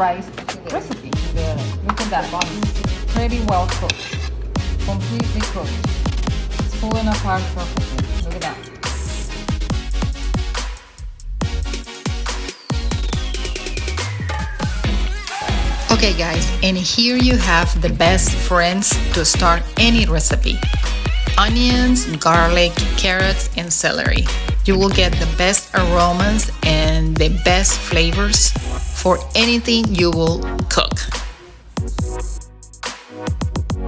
rice recipe. Look at that bun. Pretty well cooked. Completely cooked. It's pulling apart perfectly. Look at that. Okay guys, and here you have the best friends to start any recipe. Onions, garlic, carrots, and celery. You will get the best aromas and the best flavors for anything you will cook.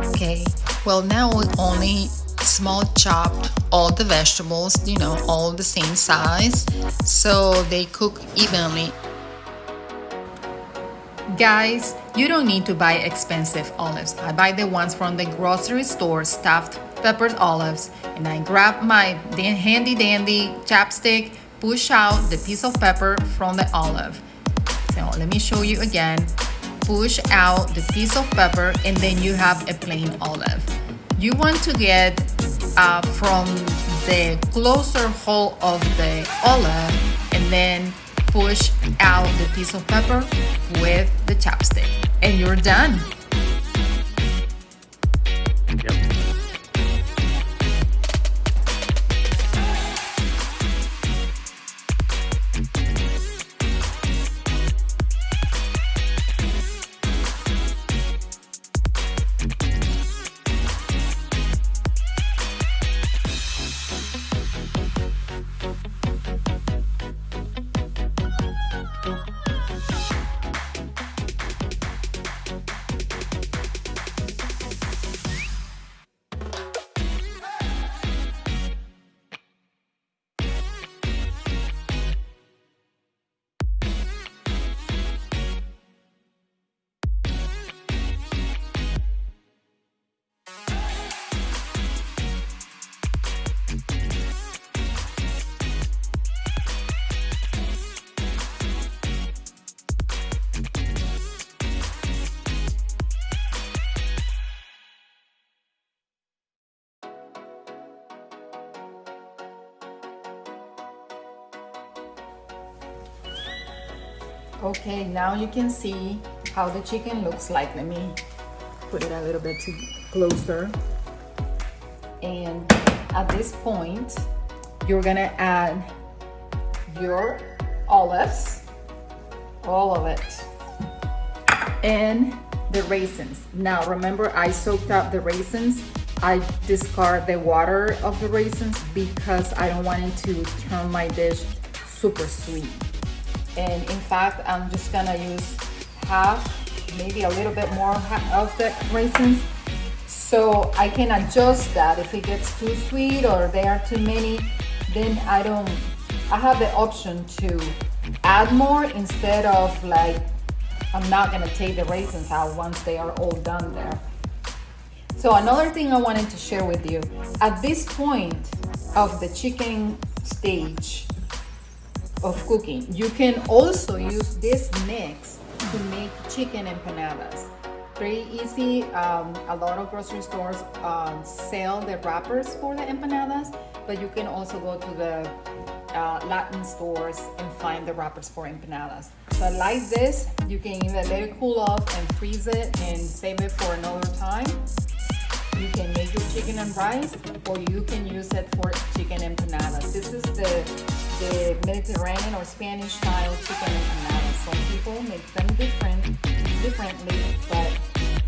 Okay, well now we only small chopped all the vegetables, all the same size, so they cook evenly. Guys, you don't need to buy expensive olives. I buy the ones from the grocery store, stuffed peppered olives, and I grab my handy dandy chapstick, push out the piece of pepper from the olive. So let me show you again. Push out the piece of pepper and then you have a plain olive. You want to get from the closer hole of the olive and then push out the piece of pepper with the chopstick and you're done. Yep. Okay, now you can see how the chicken looks like. Let me put it a little bit closer. And at this point, you're gonna add your olives, all of it, and the raisins. Now remember, I soaked up the raisins. I discard the water of the raisins because I don't want it to turn my dish super sweet. And in fact, I'm just gonna use half, maybe a little bit more of the raisins, so I can adjust that. If it gets too sweet or there are too many, then I have the option to add more instead of I'm not gonna take the raisins out once they are all done there. So another thing I wanted to share with you, at this point of the chicken stage of cooking, you can also use this mix to make chicken empanadas. Very easy. A lot of grocery stores sell the wrappers for the empanadas, but you can also go to the Latin stores and find the wrappers for empanadas. So like this, you can either let it cool off and freeze it and save it for another time. You can make your chicken and rice, or you can use it for chicken empanadas. This is the Mediterranean or Spanish style chicken empanadas. Some people make them differently, but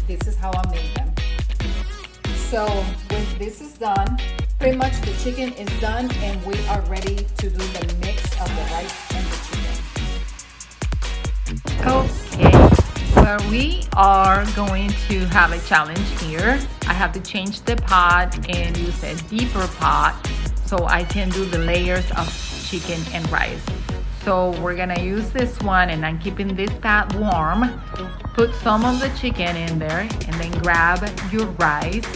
this is how I made them. So when this is done, pretty much the chicken is done and we are ready to do the mix of the rice and the chicken. Okay, well, we are going to have a challenge here. I have to change the pot and use a deeper pot so I can do the layers of chicken and rice. So we're gonna use this one, and I'm keeping this pot warm. Put some of the chicken in there and then grab your rice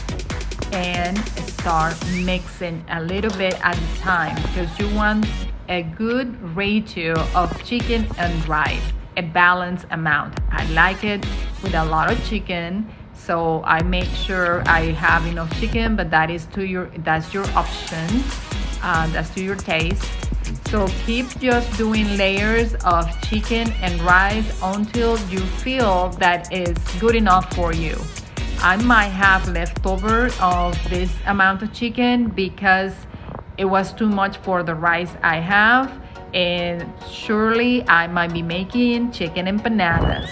and start mixing a little bit at a time, because you want a good ratio of chicken and rice, a balanced amount. I like it with a lot of chicken, so I make sure I have enough chicken, but that's your option. That's to your taste. So keep just doing layers of chicken and rice until you feel that it's good enough for you. I might have leftover of this amount of chicken because it was too much for the rice I have, and surely I might be making chicken empanadas.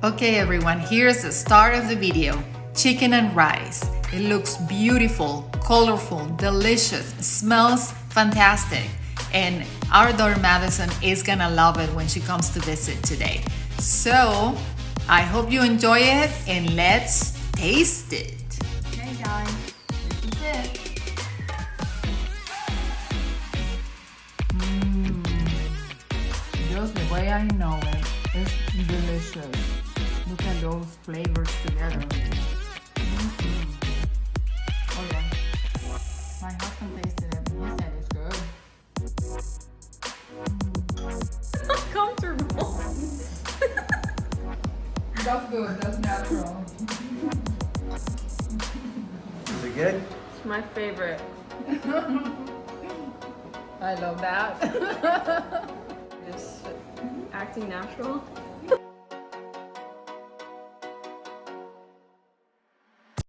Okay everyone, here's the start of the video. Chicken and rice. It looks beautiful, colorful, delicious, smells fantastic. And our daughter Madison is gonna love it when she comes to visit today. So, I hope you enjoy it and let's taste it. Okay guys, this is it. Just the way I know it, it's delicious. Look at those flavors together. Oh yeah. My husband tasted it. He said it's good. Comfortable. That's good. That's natural. Is it good? It's my favorite. I love that. Just acting natural.